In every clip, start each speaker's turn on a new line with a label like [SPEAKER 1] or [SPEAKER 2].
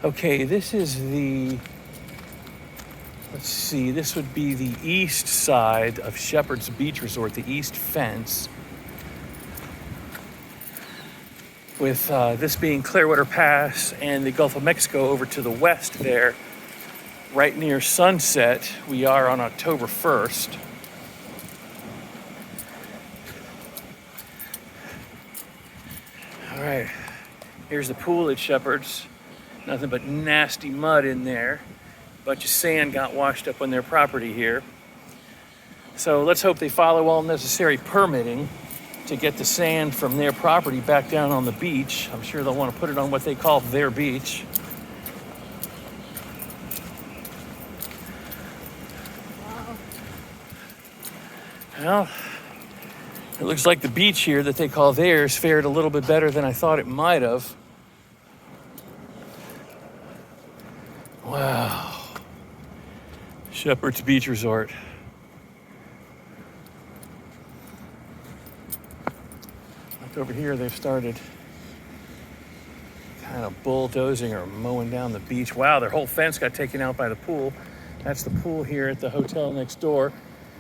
[SPEAKER 1] Okay, this is let's see, this would be the east side of Shephard's Beach Resort, the east fence. With this being Clearwater Pass and the Gulf of Mexico over to the west there, right near sunset. We are on October 1st. All right, here's the pool at Shephard's. Nothing but nasty mud in there. A bunch of sand got washed up on their property here. So let's hope they follow all necessary permitting to get the sand from their property back down on the beach. I'm sure they'll want to put it on what they call their beach. Well, it looks like the beach here that they call theirs fared a little bit better than I thought it might have. Wow. Shephard's Beach Resort. Look over here, they've started kind of bulldozing or mowing down the beach. Wow, their whole fence got taken out by the pool. That's the pool here at the hotel next door.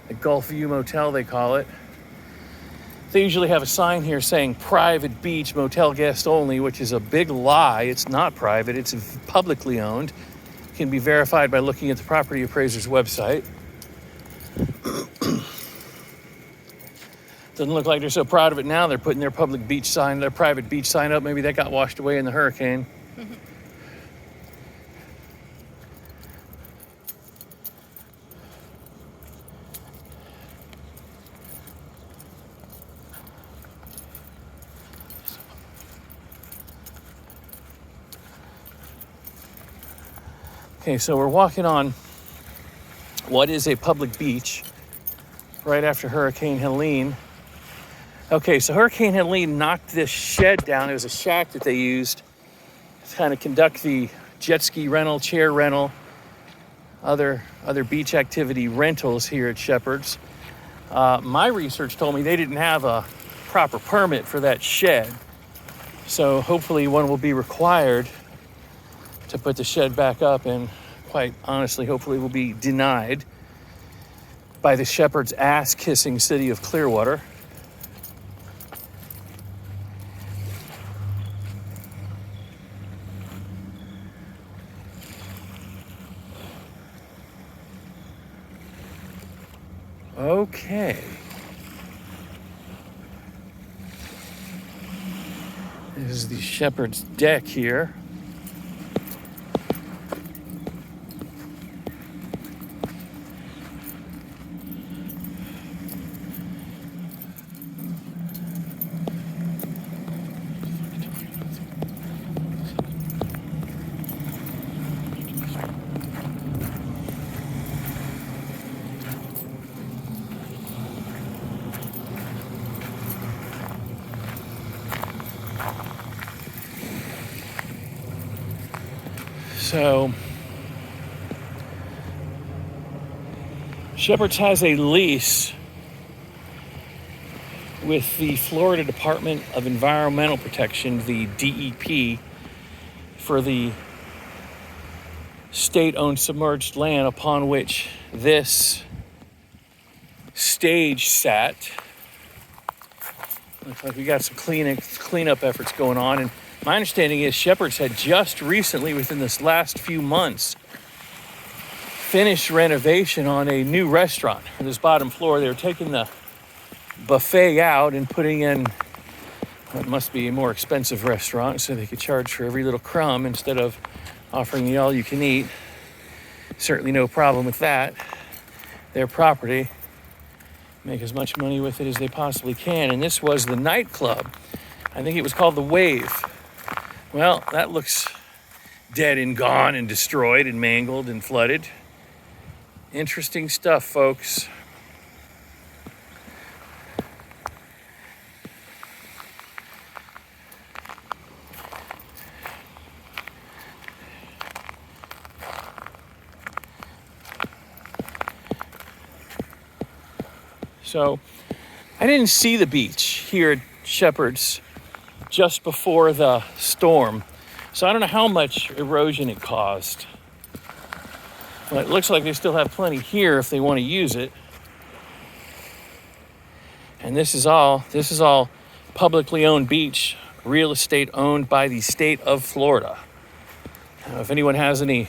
[SPEAKER 1] The Gulf View Motel, they call it. They usually have a sign here saying private beach, motel guest only, which is a big lie. It's not private, it's publicly owned. It can be verified by looking at the property appraiser's website. Doesn't look like they're so proud of it now. They're putting their public beach sign, their private beach sign up. Maybe that got washed away in the hurricane. Okay, so we're walking on what is a public beach right after Hurricane Helene. Okay, so Hurricane Helene knocked this shed down. It was a shack that they used to kind of conduct the jet ski rental, chair rental, other beach activity rentals here at Shephard's. My research told me they didn't have a proper permit for that shed. So hopefully one will be required to put the shed back up, and quite honestly, hopefully will be denied by the Shepherd's ass-kissing city of Clearwater. Okay. This is the Shepherd's deck here. So, Shephard's has a lease with the Florida Department of Environmental Protection, the DEP, for the state-owned submerged land upon which this stage sat. Looks like we got some cleanup efforts going on, and my understanding is Shephard's had just recently, within this last few months, finished renovation on a new restaurant for this bottom floor. They were taking the buffet out and putting in what must be a more expensive restaurant so they could charge for every little crumb instead of offering the all-you-can-eat. Certainly no problem with that. Their property. Make as much money with it as they possibly can. And this was the nightclub. I think it was called the Wave. Well, that looks dead and gone and destroyed and mangled and flooded. Interesting stuff, folks. So, I didn't see the beach here at Shephard's just before the storm. So I don't know how much erosion it caused. But it looks like they still have plenty here if they want to use it. And this is all publicly owned beach, real estate owned by the state of Florida. Now, if anyone has any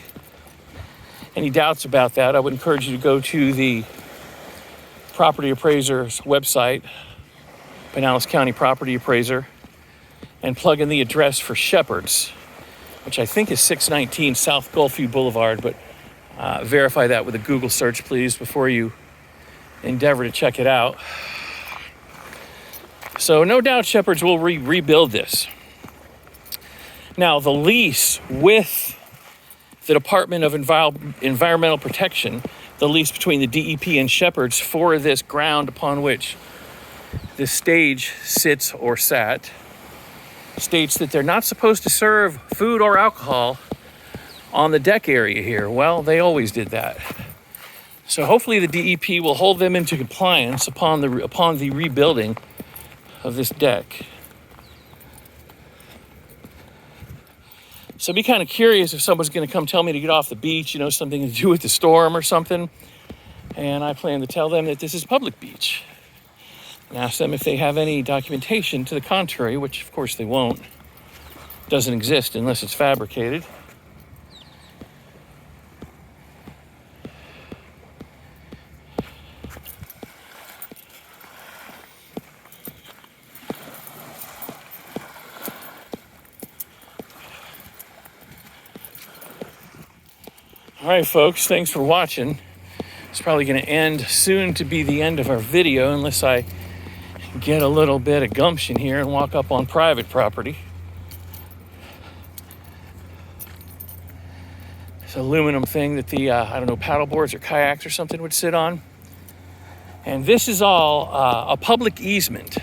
[SPEAKER 1] doubts about that, I would encourage you to go to the property appraiser's website, Pinellas County Property Appraiser, and plug in the address for Shephard's, which I think is 619 South Gulfview Boulevard, but verify that with a Google search, please, before you endeavor to check it out. So no doubt Shephard's will rebuild this. Now, the lease with the Department of Environmental Protection, the lease between the DEP and Shephard's for this ground upon which this stage sits or sat, states that they're not supposed to serve food or alcohol on the deck area here. Well, they always did that. So hopefully the DEP will hold them into compliance upon the rebuilding of this deck. So I'd be kind of curious if someone's going to come tell me to get off the beach, something to do with the storm or something. And I plan to tell them that this is public beach. And ask them if they have any documentation to the contrary, which of course they won't. It doesn't exist unless it's fabricated. All right, folks, thanks for watching. It's probably going to end soon to be the end of our video unless I get a little bit of gumption here and walk up on private property. It's an aluminum thing that the, paddle boards or kayaks or something would sit on. And this is all a public easement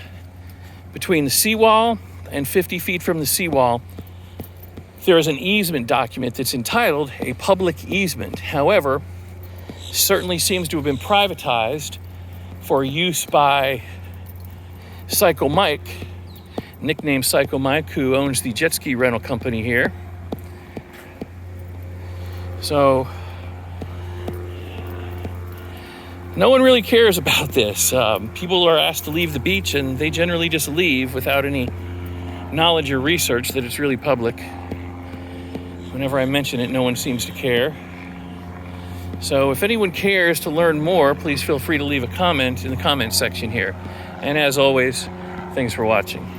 [SPEAKER 1] between the seawall and 50 feet from the seawall. There is an easement document that's entitled a public easement. However, certainly seems to have been privatized for use by Psycho Mike, nicknamed Psycho Mike, who owns the jet ski rental company here. So no one really cares about this. People are asked to leave the beach and they generally just leave without any knowledge or research that it's really public. Whenever I mention it, no one seems to care. So if anyone cares to learn more, please feel free to leave a comment in the comment section here. And as always, thanks for watching.